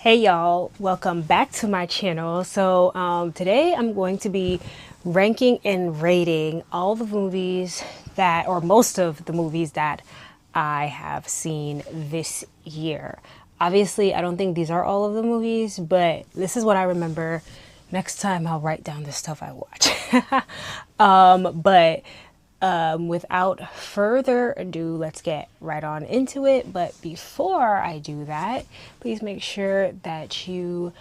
Hey y'all, welcome back to my channel. Today I'm going to be ranking and rating all the movies that, or most of the movies that I have seen this year. Obviously, I don't think these are all of the movies, but this is what I remember. Next time I'll write down the stuff I watch. Without further ado, let's get right on into it. But before I do that, please make sure that you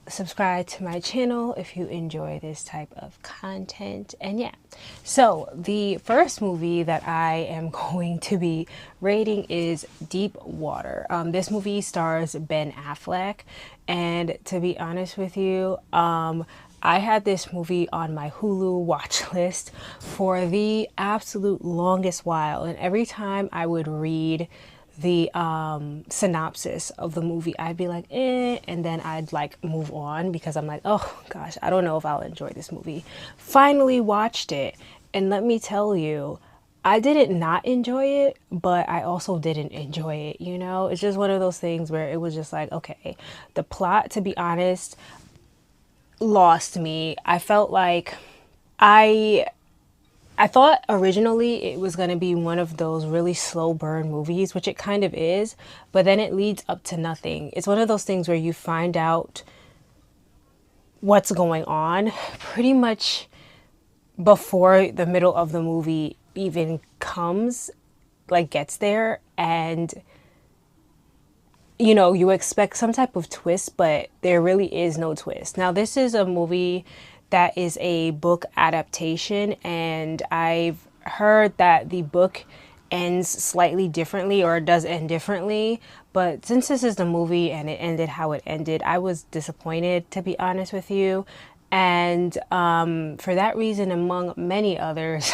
subscribe to my channel if you enjoy this type of content. And yeah, so the first movie that I am going to be rating is Deep Water. This movie stars Ben Affleck, and to be honest with you, I had this movie on my Hulu watch list for the absolute longest while, and every time I would read the synopsis of the movie, I'd be like, and then I'd like move on because I'm like, oh gosh, I don't know if I'll enjoy this movie. Finally watched it, and let me tell you, I didn't not enjoy it, but I also didn't enjoy it, you know? It's just one of those things where it was just like, okay, the plot, to be honest, lost me. I felt like I thought originally it was going to be one of those really slow burn movies, which it kind of is, but then it leads up to nothing. It's one of those things where you find out what's going on pretty much before the middle of the movie even comes, like gets there, and you know, you expect some type of twist, but there really is no twist. Now, this is a movie that is a book adaptation, and I've heard that the book ends slightly differently, or does end differently. But since this is the movie and it ended how it ended, I was disappointed, to be honest with you. And for that reason, among many others,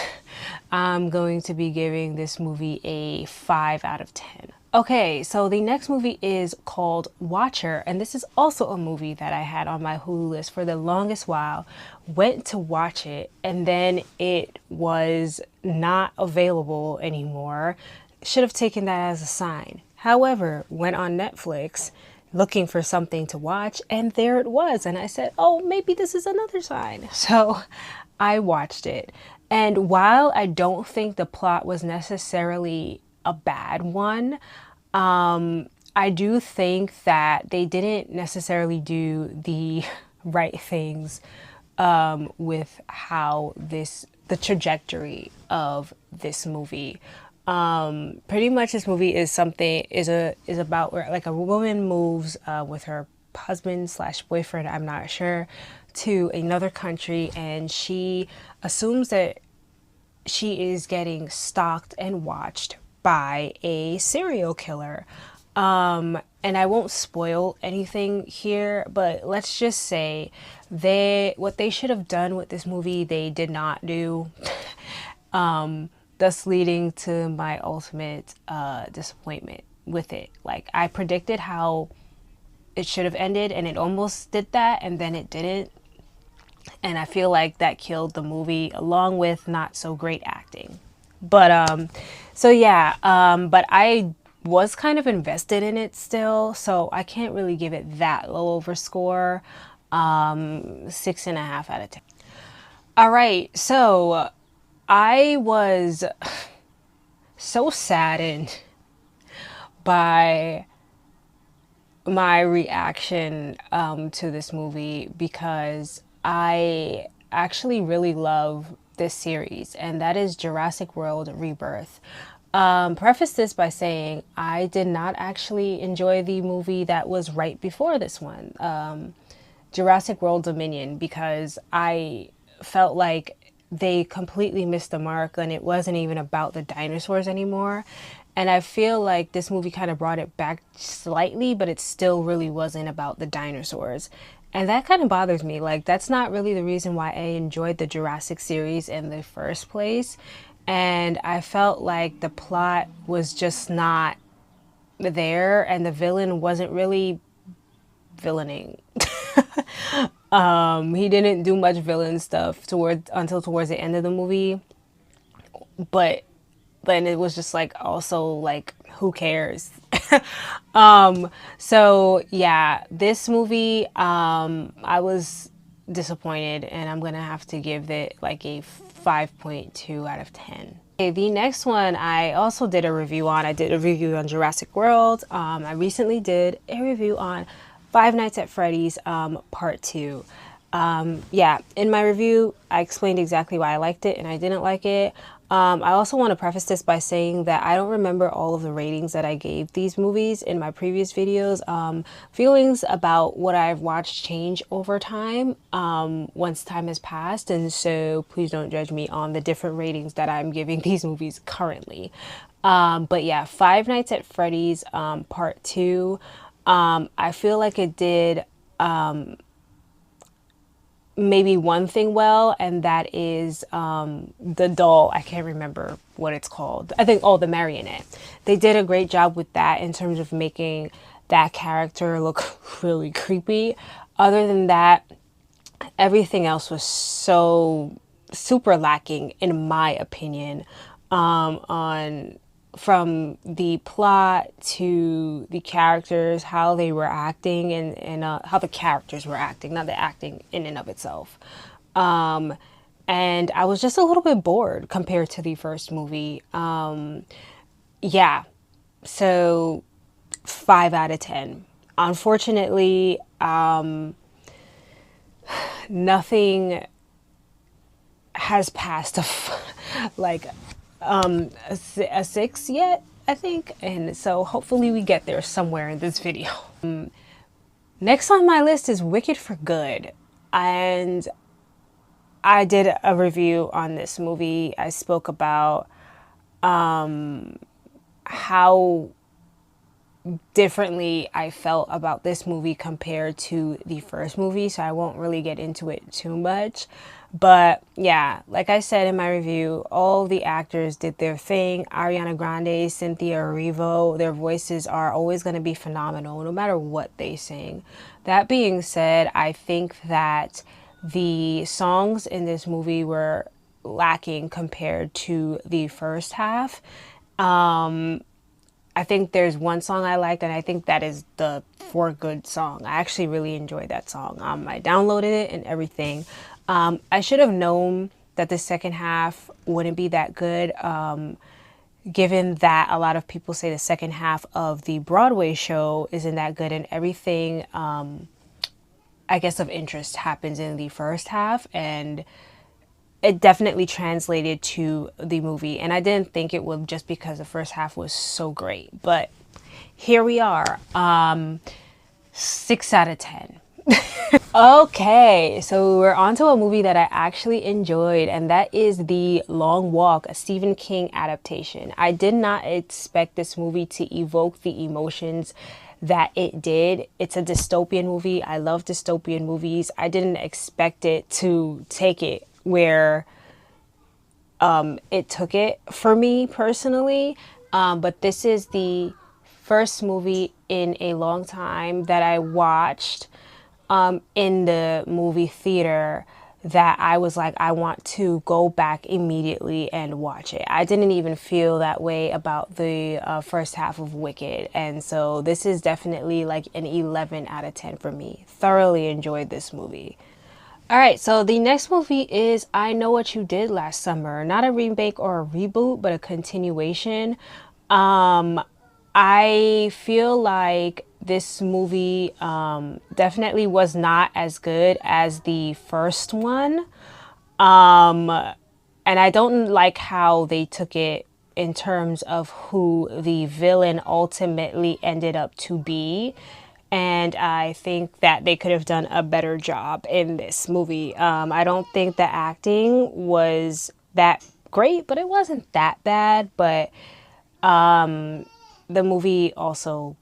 I'm going to be giving this movie a 5 out of 10. Okay, so the next movie is called Watcher, and this is also a movie that I had on my Hulu list for the longest while. Went to watch it, and then it was not available anymore. Should have taken that as a sign. However, went on Netflix looking for something to watch, and there it was, and I said, oh, maybe this is another sign. So I watched it, and while I don't think the plot was necessarily a bad one, I do think that they didn't necessarily do the right things with how the trajectory of this movie. Pretty much this movie is about where like a woman moves with her husband slash boyfriend, I'm not sure, to another country, and she assumes that she is getting stalked and watched by a serial killer. And I won't spoil anything here, but let's just say what they should have done with this movie, they did not do. Thus leading to my ultimate disappointment with it. Like, I predicted how it should have ended, and it almost did that, and then it didn't. And I feel like that killed the movie, along with not so great acting. But so yeah, but I was kind of invested in it still, so I can't really give it that low of a score. 6.5 out of 10. All right, so I was so saddened by my reaction to this movie, because I actually really love this series, and that is Jurassic World Rebirth. Preface this by saying I did not actually enjoy the movie that was right before this one, Jurassic World Dominion, because I felt like they completely missed the mark, and it wasn't even about the dinosaurs anymore. And I feel like this movie kind of brought it back slightly, but it still really wasn't about the dinosaurs. And that kind of bothers me. Like, that's not really the reason why I enjoyed the Jurassic series in the first place. And I felt like the plot was just not there, and the villain wasn't really villaining. He didn't do much villain stuff until towards the end of the movie. But then it was just like, also like, who cares? So yeah, this movie, I was disappointed, and I'm gonna have to give it like a 5.2 out of 10. Okay, the next one I also did a review on. I did a review on Jurassic World. I recently did a review on Five Nights at Freddy's Part 2. Yeah, in my review, I explained exactly why I liked it and I didn't like it. I also want to preface this by saying that I don't remember all of the ratings that I gave these movies in my previous videos. Feelings about what I've watched change over time once time has passed, and so please don't judge me on the different ratings that I'm giving these movies currently. But yeah, Five Nights at Freddy's Part 2, I feel like it did maybe one thing well, and that is the doll. I can't remember what it's called. I think, oh, the marionette. They did a great job with that in terms of making that character look really creepy. Other than that, everything else was so super lacking, in my opinion, on from the plot to the characters, how they were acting, and how the characters were acting, not the acting in and of itself. And I was just a little bit bored compared to the first movie. Yeah, so 5 out of 10. Unfortunately, nothing has passed like a 6 yet, I think, and so hopefully we get there somewhere in this video. Next on my list is Wicked for Good, and I did a review on this movie. I spoke about how differently I felt about this movie compared to the first movie, so I won't really get into it too much. But yeah, like I said in my review, all the actors did their thing. Ariana Grande, Cynthia Erivo, their voices are always going to be phenomenal no matter what they sing. That being said, I think that the songs in this movie were lacking compared to the first half. I think there's one song I liked, and I think that is the For Good song. I actually really enjoyed that song. I downloaded it and everything. I should have known that the second half wouldn't be that good, given that a lot of people say the second half of the Broadway show isn't that good, and everything, I guess, of interest happens in the first half, and it definitely translated to the movie. And I didn't think it would, just because the first half was so great. But here we are, 6 out of 10. Okay, so we're on to a movie that I actually enjoyed, and that is The Long Walk, a Stephen King adaptation. I did not expect this movie to evoke the emotions that it did. It's a dystopian movie. I love dystopian movies. I didn't expect it to take it where it took it for me personally. But this is the first movie in a long time that I watched in the movie theater that I was like, I want to go back immediately and watch it. I didn't even feel that way about the first half of Wicked. And so this is definitely like an 11 out of 10 for me. Thoroughly enjoyed this movie. All right, so the next movie is I Know What You Did Last Summer. Not a remake or a reboot, but a continuation. I feel like this movie definitely was not as good as the first one. And I don't like how they took it in terms of who the villain ultimately ended up to be. And I think that they could have done a better job in this movie. I don't think the acting was that great, but it wasn't that bad. But the movie also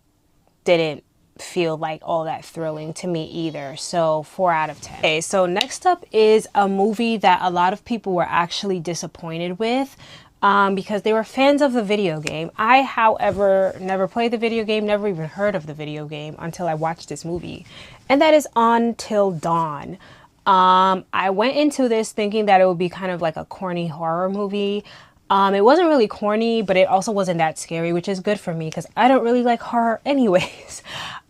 didn't feel like all that thrilling to me either. So 4 out of 10. Okay, so next up is a movie that a lot of people were actually disappointed with. Because they were fans of the video game. I, however, never played the video game, never even heard of the video game until I watched this movie. And that is Until Dawn. I went into this thinking that it would be kind of like a corny horror movie. It wasn't really corny, but it also wasn't that scary, which is good for me because I don't really like horror anyways.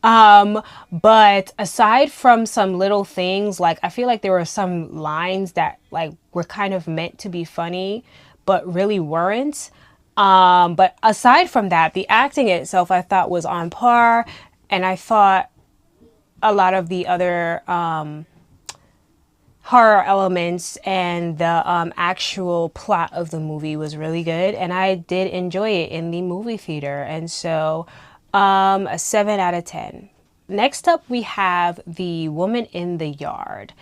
But aside from some little things, like I feel like there were some lines that like were kind of meant to be funny, but really weren't. But aside from that, the acting itself I thought was on par, and I thought a lot of the other horror elements and the actual plot of the movie was really good, and I did enjoy it in the movie theater. And so a 7 out of 10. Next up, we have The Woman in the Yard.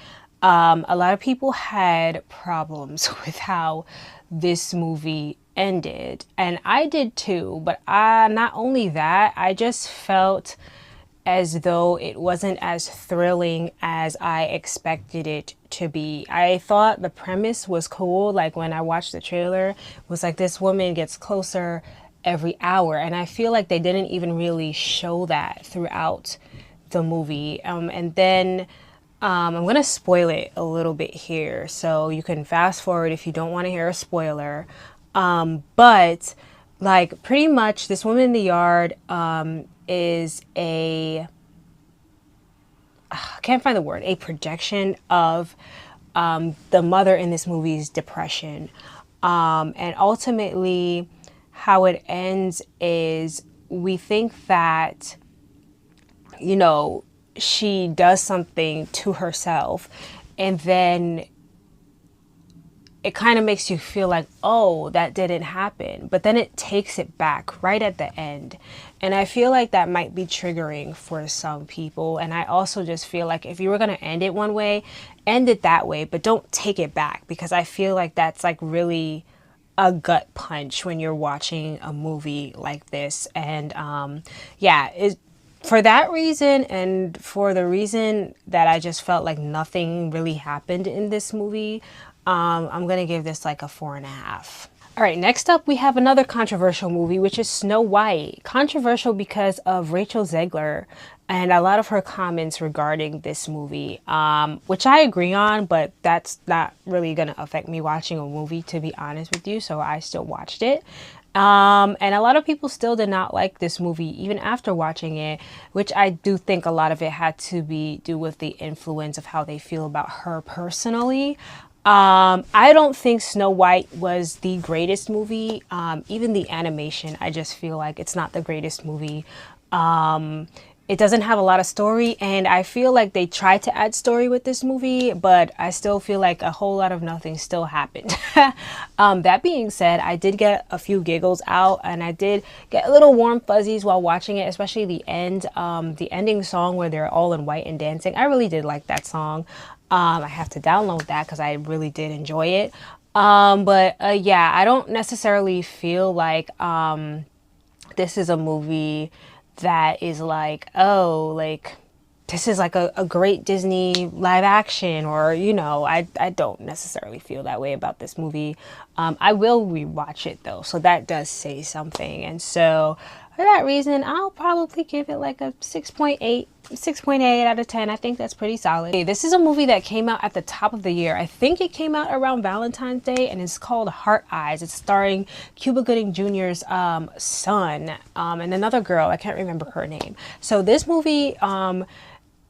A lot of people had problems with how this movie ended, and I did too. But not only that, I just felt as though it wasn't as thrilling as I expected it to be. I thought the premise was cool. Like when I watched the trailer, it was like this woman gets closer every hour, and I feel like they didn't even really show that throughout the movie. And then I'm gonna spoil it a little bit here, so you can fast forward if you don't want to hear a spoiler. But like pretty much this woman in the yard is I can't find the word, a projection of the mother in this movie's depression. And ultimately how it ends is we think that, you know, she does something to herself, and then it kind of makes you feel like, oh, that didn't happen. But then it takes it back right at the end. And I feel like that might be triggering for some people. And I also just feel like if you were going to end it one way, end it that way, but don't take it back, because I feel like that's like really a gut punch when you're watching a movie like this. And yeah, for that reason, and for the reason that I just felt like nothing really happened in this movie, I'm gonna give this like a 4.5. All right, next up we have another controversial movie, which is Snow White. Controversial because of Rachel Zegler and a lot of her comments regarding this movie, which I agree on, but that's not really gonna affect me watching a movie, to be honest with you, so I still watched it. And a lot of people still did not like this movie even after watching it, which I do think a lot of it had to do with the influence of how they feel about her personally. I don't think Snow White was the greatest movie. Even the animation, I just feel like it's not the greatest movie. It doesn't have a lot of story, and I feel like they tried to add story with this movie, but I still feel like a whole lot of nothing still happened. That being said, I did get a few giggles out, and I did get a little warm fuzzies while watching it, especially the end, the ending song where they're all in white and dancing. I really did like that song. I have to download that because I really did enjoy it. But yeah, I don't necessarily feel like this is a movie that is like, oh, like this is like a great Disney live action, or, you know, I don't necessarily feel that way about this movie. I will rewatch it though, so that does say something. And so for that reason, I'll probably give it like a 6.8 out of 10. I think that's pretty solid. This is a movie that came out at the top of the year. I think it came out around Valentine's Day, and it's called Heart Eyes. It's starring Cuba Gooding Jr.'s son and another girl. I can't remember her name. So this movie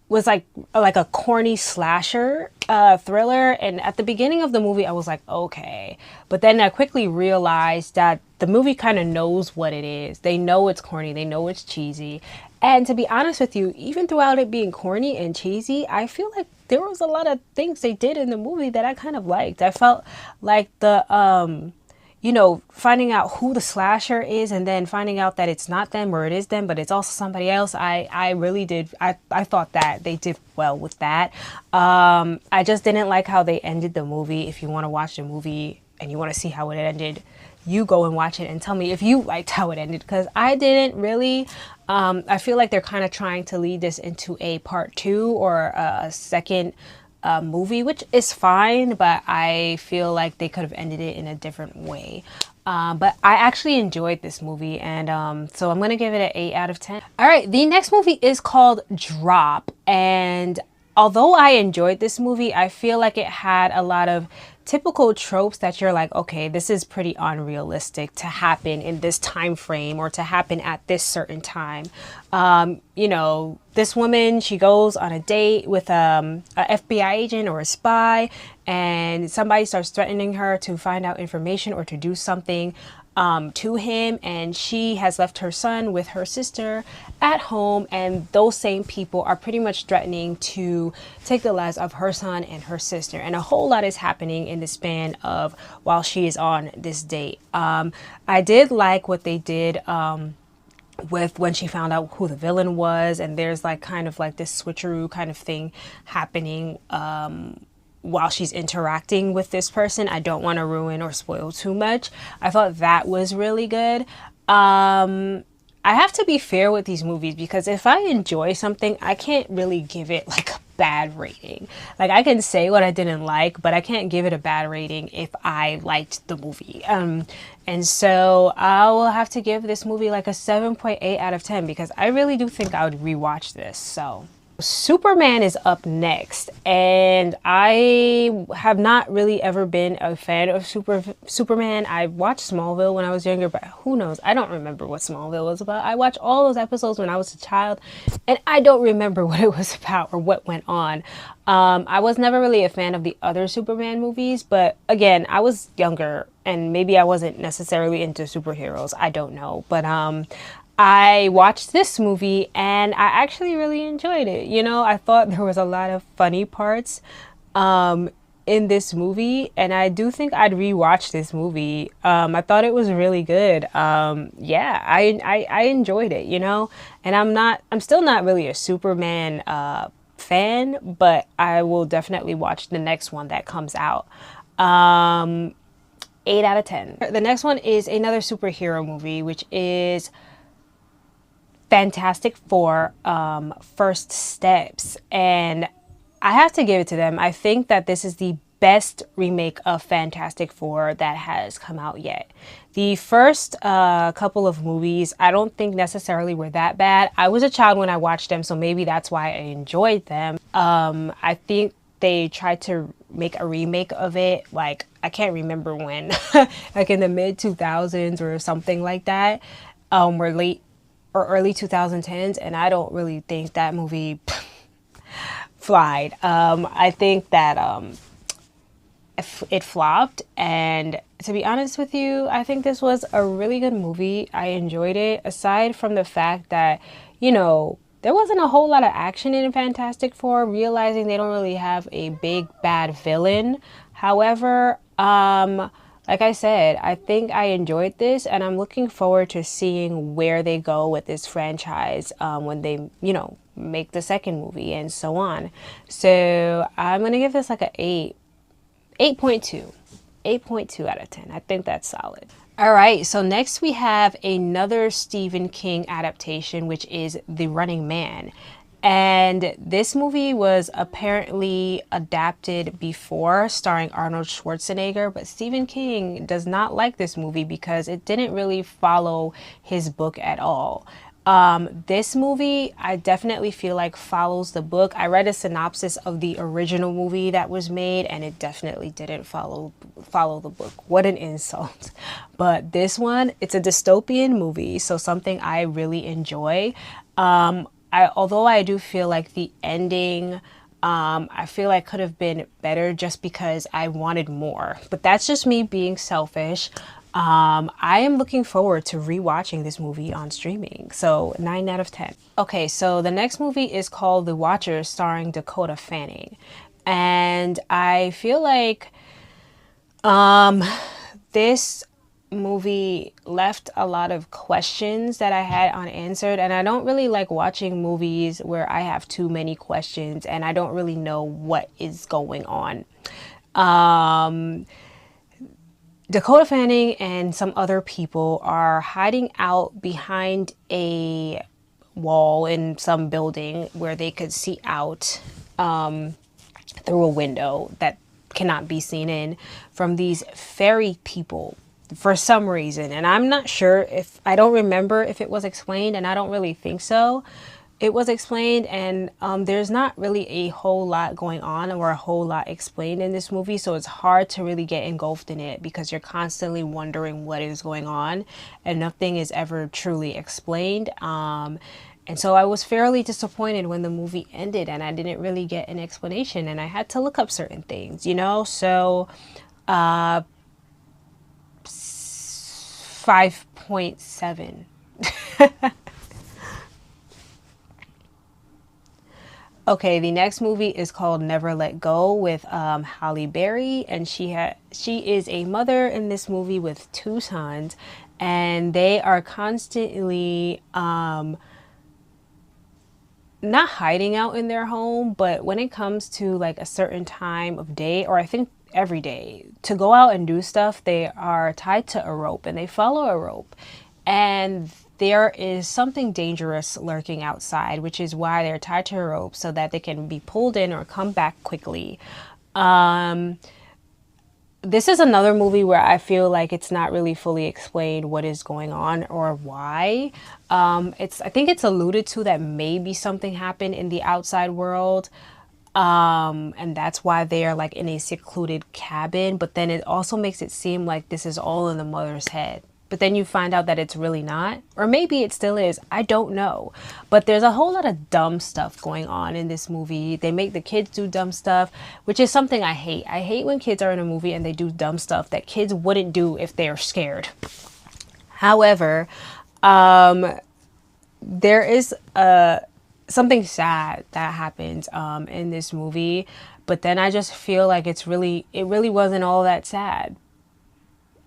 was like a corny slasher thriller, and at the beginning of the movie I was like, okay, but then I quickly realized that the movie kind of knows what it is. They know it's corny, they know it's cheesy, and to be honest with you, even throughout it being corny and cheesy, I feel like there was a lot of things they did in the movie that I kind of liked. I felt like the you know, finding out who the slasher is, and then finding out that it's not them or it is them, but it's also somebody else. I really did. I thought that they did well with that. I just didn't like how they ended the movie. If you want to watch the movie and you want to see how it ended, you go and watch it and tell me if you liked how it ended, because I didn't really. I feel like they're kind of trying to lead this into a part 2 or a second movie, which is fine, but I feel like they could have ended it in a different way. But I actually enjoyed this movie, and so I'm gonna give it an 8 out of 10. All right, the next movie is called Drop, and although I enjoyed this movie, I feel like it had a lot of typical tropes that you're like, okay, this is pretty unrealistic to happen in this time frame or to happen at this certain time. You know, this woman, she goes on a date with a FBI agent or a spy, and somebody starts threatening her to find out information or to do something to him, and she has left her son with her sister at home, and those same people are pretty much threatening to take the lives of her son and her sister, and a whole lot is happening in the span of while she is on this date. I did like what they did with when she found out who the villain was, and there's like kind of like this switcheroo kind of thing happening while she's interacting with this person. I don't want to ruin or spoil too much. I thought that was really good. I have to be fair with these movies because if I enjoy something, I can't really give it like a bad rating. Like I can say what I didn't like, but I can't give it a bad rating if I liked the movie. And so I will have to give this movie like a 7.8 out of 10 because I really do think I would rewatch this. So Superman is up next, and I have not really ever been a fan of Superman. I watched Smallville when I was younger, but who knows? I don't remember what Smallville was about. I watched all those episodes when I was a child, and I don't remember what it was about or what went on. I was never really a fan of the other Superman movies, but again, I was younger, and maybe I wasn't necessarily into superheroes. I don't know, but I watched this movie and I actually really enjoyed it. You know, I thought there was a lot of funny parts in this movie, and I do think I'd rewatch this movie. I thought it was really good. Yeah, I enjoyed it, you know, and I'm still not really a Superman fan, but I will definitely watch the next one that comes out. 8 out of 10. The next one is another superhero movie, which is Fantastic Four, First Steps, and I have to give it to them. I think that this is the best remake of Fantastic Four that has come out yet. The first couple of movies I don't think necessarily were that bad. I was a child when I watched them, so maybe that's why I enjoyed them. I think they tried to make a remake of it, like I can't remember when, like in the mid 2000s or something like that, or late or early 2010s, and I don't really think that movie flied. I think that it flopped, and to be honest with you, I think this was a really good movie. I enjoyed it, aside from the fact that, you know, there wasn't a whole lot of action in Fantastic Four, realizing they don't really have a big bad villain. However, like I said, I think I enjoyed this, and I'm looking forward to seeing where they go with this franchise when they, you know, make the second movie and so on. So I'm going to give this like a 8.2. 8.2 out of 10. I think that's solid. All right, so next we have another Stephen King adaptation, which is The Running Man. And this movie was apparently adapted before, starring Arnold Schwarzenegger, but Stephen King does not like this movie because it didn't really follow his book at all. This movie, I definitely feel like follows the book. I read a synopsis of the original movie that was made, and it definitely didn't follow the book. What an insult. But this one, it's a dystopian movie, so something I really enjoy. Although I do feel like the ending, I feel like could have been better just because I wanted more. But that's just me being selfish. I am looking forward to rewatching this movie on streaming. So 9 out of 10. Okay, so the next movie is called The Watcher, starring Dakota Fanning. And I feel like this movie left a lot of questions that I had unanswered, and I don't really like watching movies where I have too many questions and I don't really know what is going on. Dakota Fanning and some other people are hiding out behind a wall in some building where they could see out through a window that cannot be seen in from these fairy people for some reason. And I'm not sure if, I don't remember if it was explained, and I don't really think so. it was explained, and there's not really a whole lot going on or a whole lot explained in this movie, so it's hard to really get engulfed in it because you're constantly wondering what is going on and nothing is ever truly explained. And so I was fairly disappointed when the movie ended and I didn't really get an explanation and I had to look up certain things, you know? So 5.7. Okay, the next movie is called Never Let Go with Halle Berry, and she is a mother in this movie with two sons, and they are constantly not hiding out in their home, but when it comes to like a certain time of day, or I think every day, to go out and do stuff, they are tied to a rope and they follow a rope. And there is something dangerous lurking outside, which is why they're tied to a rope so that they can be pulled in or come back quickly. This is another movie where I feel like it's not really fully explained what is going on or why. I think it's alluded to that maybe something happened in the outside world. And that's why they are like in a secluded cabin. But then it also makes it seem like this is all in the mother's head. But then you find out that it's really not, or maybe it still is. I don't know. But there's a whole lot of dumb stuff going on in this movie. They make the kids do dumb stuff, which is something I hate. I hate when kids are in a movie and they do dumb stuff that kids wouldn't do if they're scared. However, there is something sad that happens in this movie, but then I just feel like it really wasn't all that sad.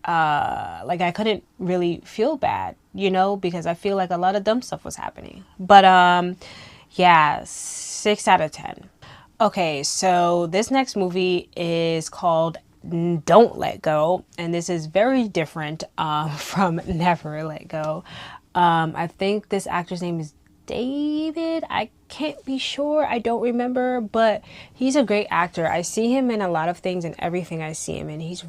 Like I couldn't really feel bad, you know, because I feel like a lot of dumb stuff was happening. But yeah, 6 out of 10. Okay, so this next movie is called Don't Let Go, and this is very different from Never Let Go. I think this actor's name is David. I can't be sure. I don't remember, but he's a great actor. I see him in a lot of things and everything I see him in. He's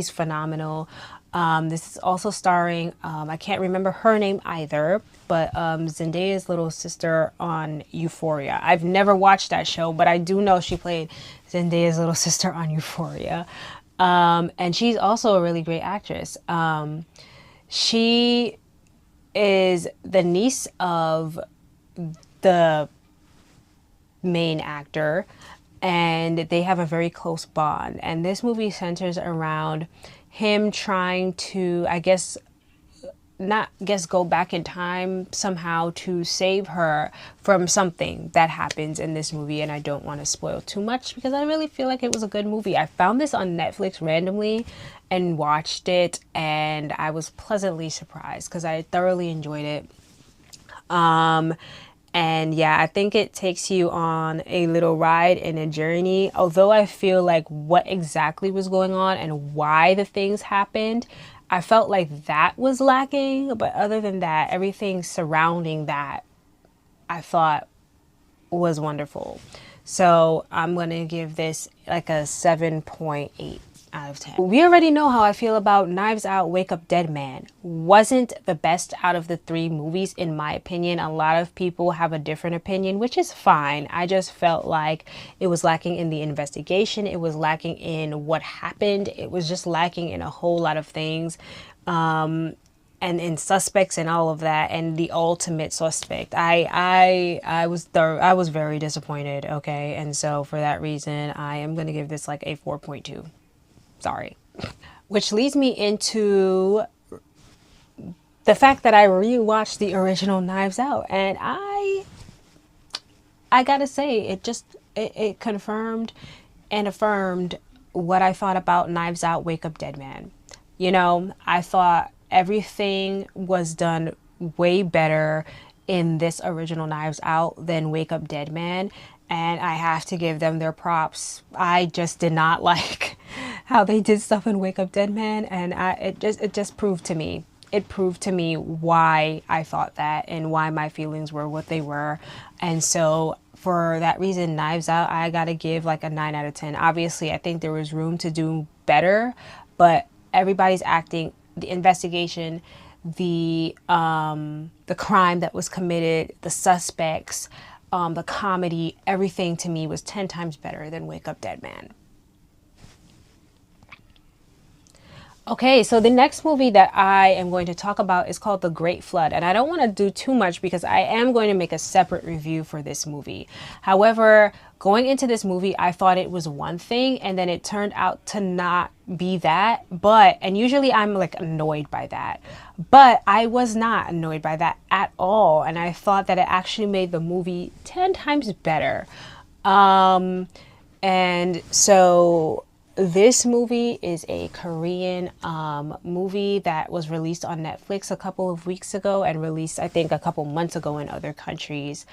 phenomenal. This is also starring, I can't remember her name either, but Zendaya's little sister on Euphoria. I've never watched that show, but I do know she played Zendaya's little sister on Euphoria. And she's also a really great actress. She is the niece of the main actor, and they have a very close bond. And this movie centers around him trying to, go back in time somehow to save her from something that happens in this movie. And I don't want to spoil too much because I really feel like it was a good movie. I found this on Netflix randomly and watched it, and I was pleasantly surprised because I thoroughly enjoyed it. And yeah, I think it takes you on a little ride and a journey. Although I feel like what exactly was going on and why the things happened, I felt like that was lacking. But other than that, everything surrounding that I thought was wonderful. So I'm going to give this like a 7.8 out of 10. We already know how I feel about Knives Out, Wake Up Dead Man. Wasn't the best out of the 3 movies in my opinion. A lot of people have a different opinion, which is fine. I just felt like it was lacking in the investigation. It was lacking in what happened. It was just lacking in a whole lot of things. And in suspects and all of that, and the ultimate suspect. I was very disappointed, okay? And so for that reason, I am going to give this like a 4.2. Sorry. Which leads me into the fact that I rewatched the original Knives Out, and I gotta say, it confirmed and affirmed what I thought about Knives Out, Wake Up Dead Man. You know, I thought everything was done way better in this original Knives Out than Wake Up Dead Man, and I have to give them their props. I just did not like how they did stuff in Wake Up Dead Man, and it just proved to me. It proved to me why I thought that and why my feelings were what they were. And so for that reason, Knives Out, I gotta give like a 9 out of 10. Obviously, I think there was room to do better, but everybody's acting, the investigation, the crime that was committed, the suspects, the comedy, everything to me was 10 times better than Wake Up Dead Man. Okay, so the next movie that I am going to talk about is called The Great Flood. And I don't want to do too much because I am going to make a separate review for this movie. However, going into this movie, I thought it was one thing and then it turned out to not be that. And usually I'm like annoyed by that. But I was not annoyed by that at all. And I thought that it actually made the movie 10 times better. And so this movie is a Korean movie that was released on Netflix a couple of weeks ago and released, I think, a couple months ago in other countries.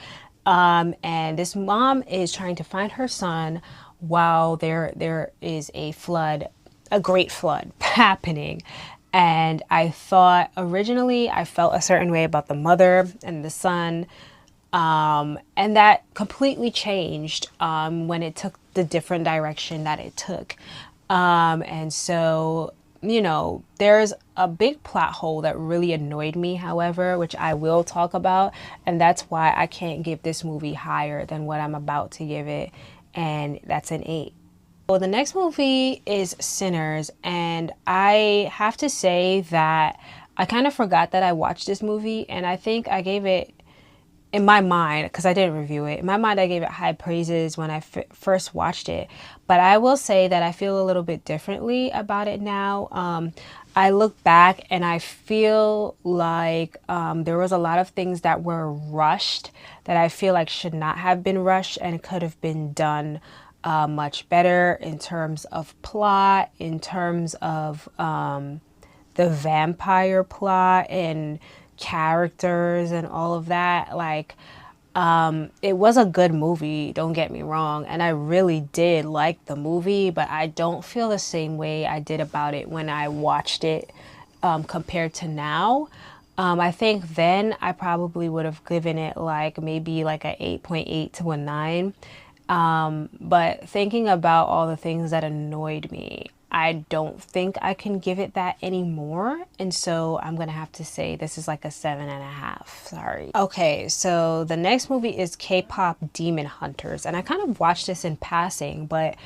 And this mom is trying to find her son while there is a flood, a great flood happening. And I thought originally I felt a certain way about the mother and the son. And that completely changed when it took the different direction that it took. And so, you know, there's a big plot hole that really annoyed me, however, which I will talk about. And that's why I can't give this movie higher than what I'm about to give it. And that's an 8. Well, the next movie is Sinners. And I have to say that I kind of forgot that I watched this movie. And I think I gave it, in my mind, because I didn't review it, in my mind I gave it high praises when I first watched it. But I will say that I feel a little bit differently about it now. I look back and I feel like there was a lot of things that were rushed that I feel like should not have been rushed and could have been done much better in terms of plot, in terms of the vampire plot and characters and all of that. Like, it was a good movie, don't get me wrong, and I really did like the movie, but I don't feel the same way I did about it when I watched it compared to now. I think then I probably would have given it like maybe like a 8.8 to a 9. But thinking about all the things that annoyed me, I don't think I can give it that anymore. And so I'm going to have to say this is like a 7.5. Sorry. Okay, so the next movie is K-pop Demon Hunters. And I kind of watched this in passing, but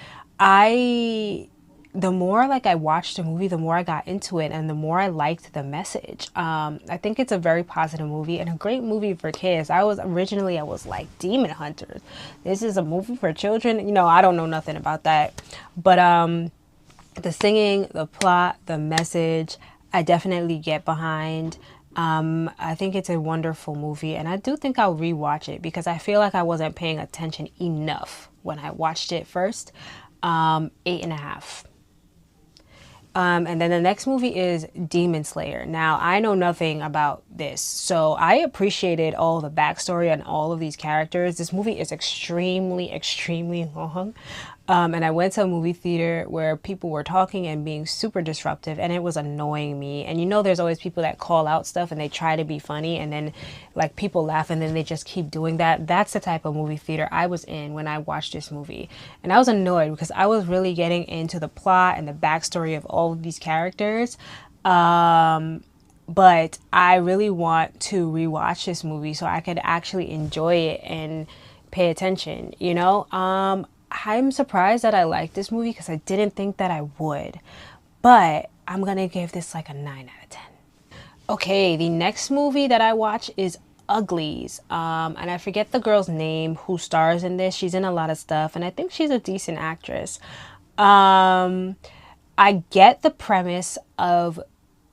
the more like I watched the movie, the more I got into it and the more I liked the message. I think it's a very positive movie and a great movie for kids. I was like, Demon Hunters, this is a movie for children. You know, I don't know nothing about that. But the singing, the plot, the message, I definitely get behind. I think it's a wonderful movie and I do think I'll rewatch it because I feel like I wasn't paying attention enough when I watched it first. 8.5. And then the next movie is Demon Slayer. Now, I know nothing about this, so I appreciated all the backstory on all of these characters. This movie is extremely, extremely long. And I went to a movie theater where people were talking and being super disruptive, and it was annoying me. And you know, there's always people that call out stuff and they try to be funny, and then like people laugh and then they just keep doing that. That's the type of movie theater I was in when I watched this movie. And I was annoyed because I was really getting into the plot and the backstory of all of these characters. But I really want to rewatch this movie so I could actually enjoy it and pay attention, you know? I'm surprised that I like this movie because I didn't think that I would, but I'm gonna give this like a 9 out of 10. Okay, the next movie that I watch is Uglies, and I forget the girl's name who stars in this. She's in a lot of stuff, and I think she's a decent actress. I get the premise of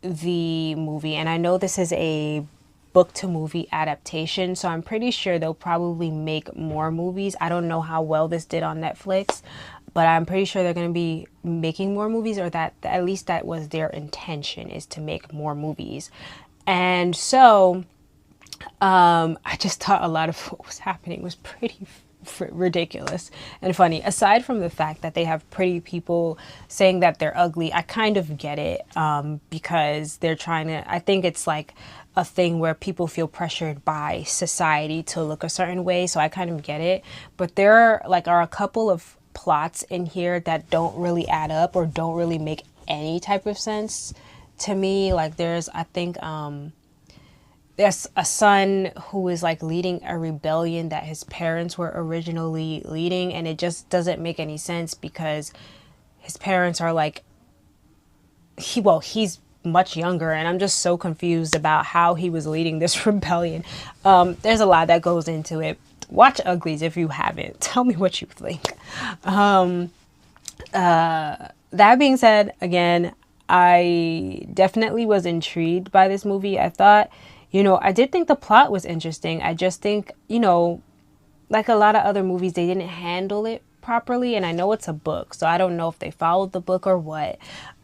the movie, and I know this is a book to movie adaptation, so I'm pretty sure they'll probably make more movies. I don't know how well this did on Netflix, but I'm pretty sure they're going to be making more movies, or that at least that was their intention, is to make more movies. And so I just thought a lot of what was happening was pretty ridiculous and funny. Aside from the fact that they have pretty people saying that they're ugly, I kind of get it, because they're trying to, I think it's like a thing where people feel pressured by society to look a certain way, so I kind of get it. But there are a couple of plots in here that don't really add up or don't really make any type of sense to me, like there's, I think, there's a son who is like leading a rebellion that his parents were originally leading, and it just doesn't make any sense because his parents are like, he's much younger, and I'm just so confused about how he was leading this rebellion. There's a lot that goes into it. Watch Uglies if you haven't. Tell me what you think. That being said, again, I definitely was intrigued by this movie. I thought, I did think the plot was interesting. I just think, like a lot of other movies, they didn't handle it properly. And I know it's a book, so I don't know if they followed the book or what.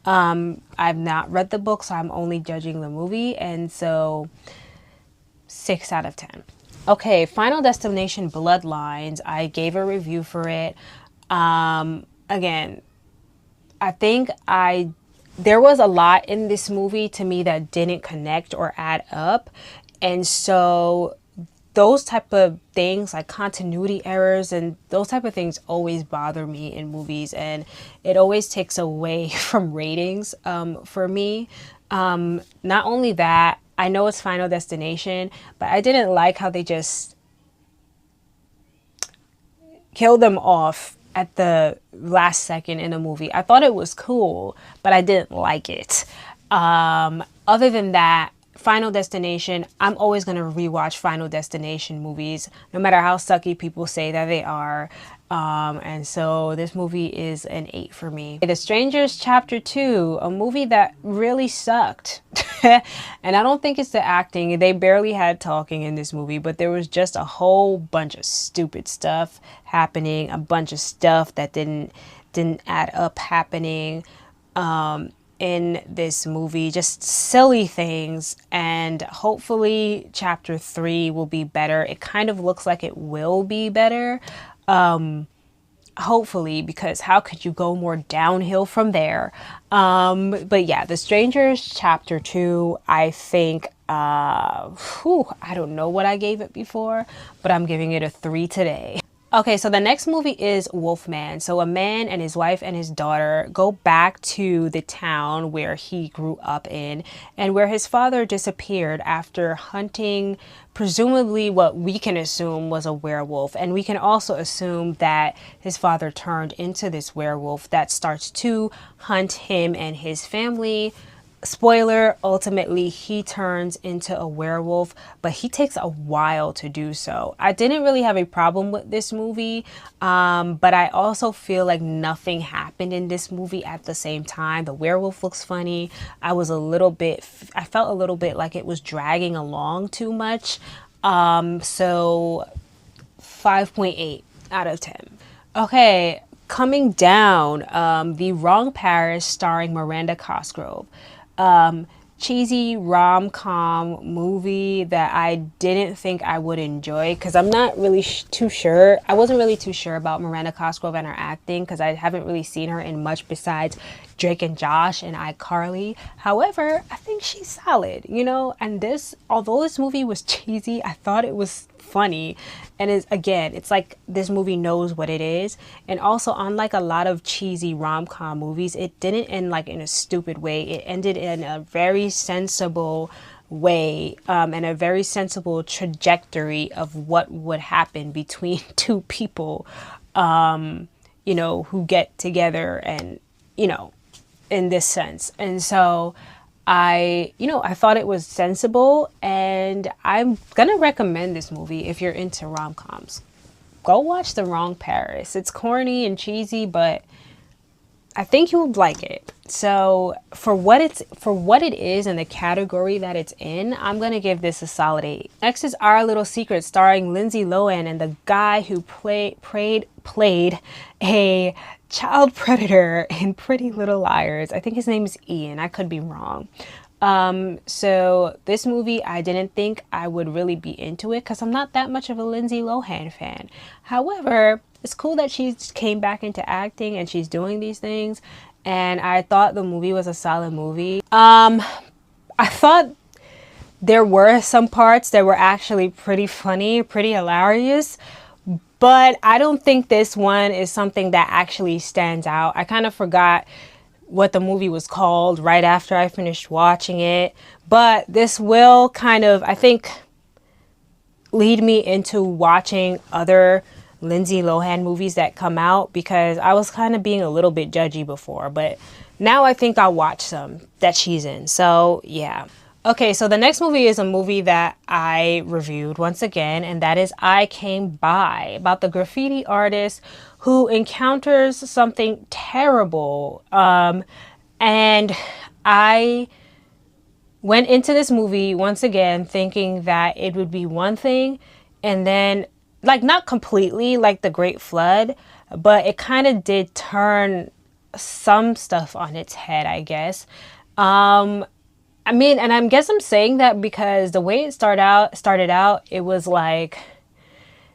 I've not read the book, so I'm only judging the movie. And so 6 out of 10. Okay, Final Destination Bloodlines. I gave a review for it. Again, I think there was a lot in this movie to me that didn't connect or add up. And so those type of things, like continuity errors and those type of things, always bother me in movies, and it always takes away from ratings for me. Not only that, I know it's Final Destination, but I didn't like how they just killed them off at the last second in the movie. I thought it was cool, but I didn't like it. Other than that, Final Destination, I'm always going to rewatch Final Destination movies, no matter how sucky people say that they are. And so this movie is an 8 for me. The Strangers Chapter 2, a movie that really sucked. And I don't think it's the acting. They barely had talking in this movie, but there was just a whole bunch of stupid stuff happening, a bunch of stuff that didn't add up happening. In this movie, just silly things, and hopefully chapter 3 will be better. It kind of looks like it will be better, hopefully, because how could you go more downhill from there? But yeah, The Strangers Chapter 2, I think, I don't know what I gave it before, but I'm giving it a 3 today. Okay, so the next movie is Wolfman. So a man and his wife and his daughter go back to the town where he grew up in, and where his father disappeared after hunting presumably what we can assume was a werewolf. And we can also assume that his father turned into this werewolf that starts to hunt him and his family. Spoiler, ultimately he turns into a werewolf, but he takes a while to do so. I didn't really have a problem with this movie, but I also feel like nothing happened in this movie at the same time. The werewolf looks funny. I felt a little bit like it was dragging along too much. So 5.8 out of 10. Okay, coming down, The Wrong Paris starring Miranda Cosgrove. Cheesy rom-com movie that I didn't think I would enjoy, because I'm not really too sure. I wasn't really too sure about Miranda Cosgrove and her acting, because I haven't really seen her in much besides Drake and Josh and iCarly. However, I think she's solid, and although this movie was cheesy, I thought it was funny. And it's like this movie knows what it is. And also, unlike a lot of cheesy rom-com movies, it didn't end like in a stupid way. It ended in a very sensible way, and a very sensible trajectory of what would happen between two people, who get together and, in this sense. And so I thought it was sensible, and I'm gonna recommend this movie if you're into rom-coms. Go watch The Wrong Paris. It's corny and cheesy, but I think you would like it. So for what it is and the category that it's in, I'm gonna give this a solid 8. Next is Our Little Secret, starring Lindsay Lohan and the guy who played a child predator in Pretty Little Liars. I think his name is Ian. I could be wrong. So this movie, I didn't think I would really be into it because I'm not that much of a Lindsay Lohan fan. However, it's cool that she came back into acting and she's doing these things. And I thought the movie was a solid movie. I thought there were some parts that were actually pretty funny, pretty hilarious. But I don't think this one is something that actually stands out. I kind of forgot what the movie was called right after I finished watching it. But this will kind of, I think, lead me into watching other Lindsay Lohan movies that come out, because I was kind of being a little bit judgy before, but now I think I'll watch some that she's in. So yeah. Okay, so the next movie is a movie that I reviewed once again, and that is I Came By, about the graffiti artist who encounters something terrible. And I went into this movie once again thinking that it would be one thing, and then, like, not completely like The Great Flood, but it kind of did turn some stuff on its head, I guess. I mean, and I guess I'm saying that because the way it started out, it was like,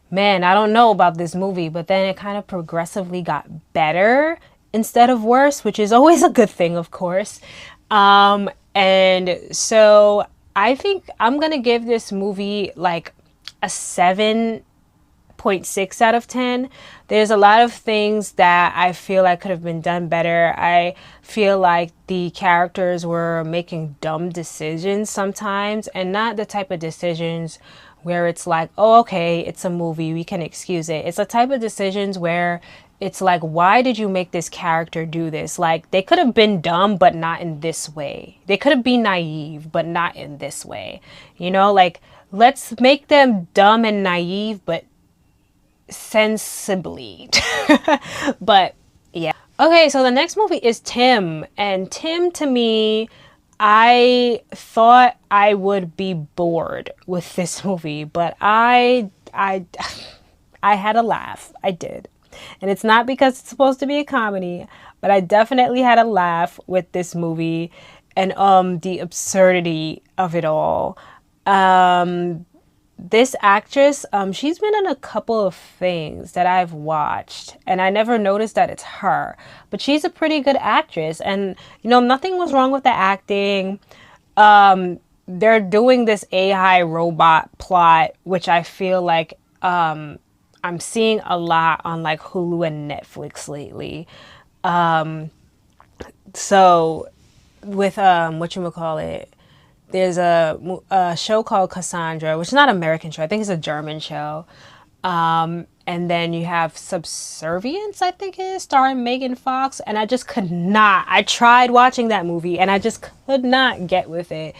man, I don't know about this movie, but then it kind of progressively got better instead of worse, which is always a good thing, of course. And so I think I'm gonna give this movie like a 7.6 out of 10. There's a lot of things that I feel like could have been done better. I feel like the characters were making dumb decisions sometimes, and not the type of decisions where it's like, oh, okay, it's a movie, we can excuse it. It's a type of decisions where it's like, why did you make this character do this? Like, they could have been dumb, but not in this way. They could have been naive, but not in this way. You know, like, let's make them dumb and naive, but sensibly. But yeah. Okay, so the next movie is Tim. And Tim, to me, I thought I would be bored with this movie, but I had a laugh. I did. And it's not because it's supposed to be a comedy, but I definitely had a laugh with this movie, and the absurdity of it all. This actress, she's been in a couple of things that I've watched, and I never noticed that it's her. But she's a pretty good actress, and you know, nothing was wrong with the acting. They're doing this AI robot plot, which I feel like I'm seeing a lot on like Hulu and Netflix lately. So with whatchamacallit, there's a show called Cassandra, which is not an American show. I think it's a German show. And then you have Subservience, I think it is, starring Megan Fox. And I just could not. I tried watching that movie and I just could not get with it.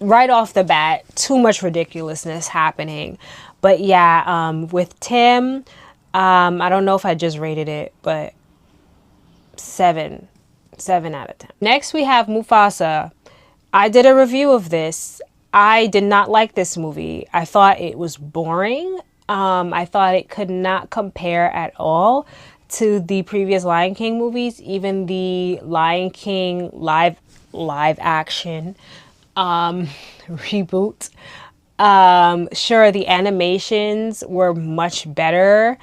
Right off the bat, too much ridiculousness happening. But yeah, with Tim, I don't know if I just rated it, but 7 out of 10. Next, we have Mufasa. I did a review of this. I did not like this movie. I thought it was boring. I thought it could not compare at all to the previous Lion King movies, even the Lion King live action reboot. Sure, the animations were much better,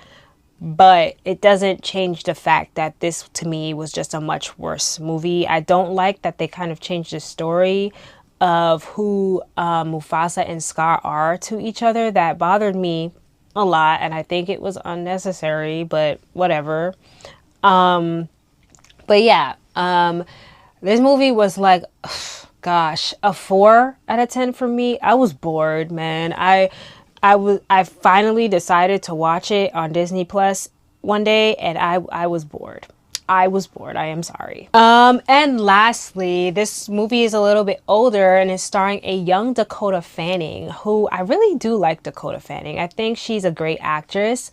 but it doesn't change the fact that this, to me, was just a much worse movie. I don't like that they kind of changed the story of who Mufasa and Scar are to each other. That bothered me a lot, and I think it was unnecessary, but whatever. But yeah, this movie was like, gosh, a 4 out of 10 for me. I was bored, man. I finally decided to watch it on Disney Plus one day, and I was bored. I was bored. I am sorry. And lastly, this movie is a little bit older and is starring a young Dakota Fanning, who I really do like. Dakota Fanning. I think she's a great actress.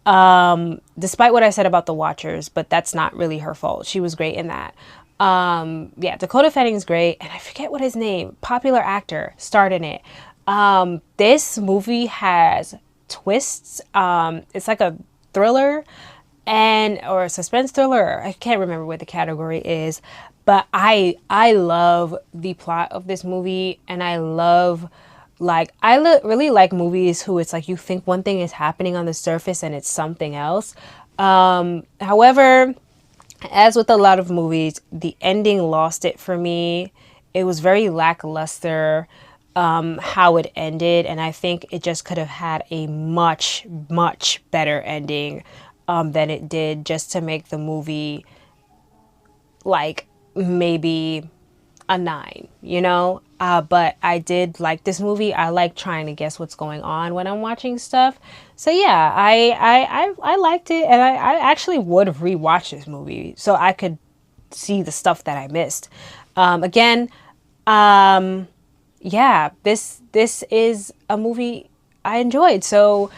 Despite what I said about The Watchers, but that's not really her fault. She was great in that. Yeah, Dakota Fanning's great, and I forget what his name, popular actor, starred in it. This movie has twists. It's like a thriller or a suspense thriller. I can't remember what the category is, but I love the plot of this movie, and I love, like, really like movies who it's like you think one thing is happening on the surface and it's something else. However, as with a lot of movies, the ending lost it for me. It was very lackluster, how it ended, and I think it just could have had a much, much better ending than it did, just to make the movie like maybe a 9, you know? But I did like this movie. I like trying to guess what's going on when I'm watching stuff. So yeah, I liked it, and I actually would rewatch this movie so I could see the stuff that I missed. Again, yeah, this is a movie I enjoyed. So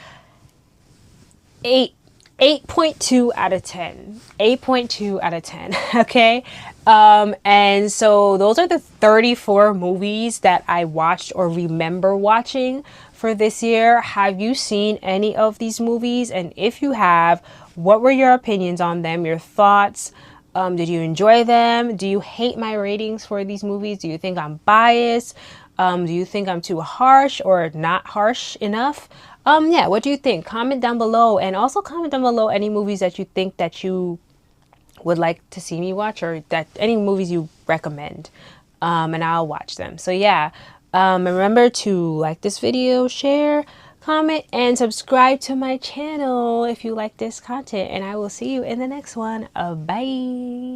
8 8.2 out of 10. 8.2 out of 10. Okay. And so those are the 34 movies that I watched or remember watching for this year. Have you seen any of these movies? And if you have, what were your opinions on them, your thoughts? Did you enjoy them? Do you hate my ratings for these movies? Do you think I'm biased? Do you think I'm too harsh or not harsh enough? Yeah, what do you think? Comment down below, and also comment down below any movies that you think that you would like to see me watch, or that any movies you recommend, and I'll watch them. So yeah, remember to like this video, share, comment, and subscribe to my channel if you like this content, and I will see you in the next one. Bye.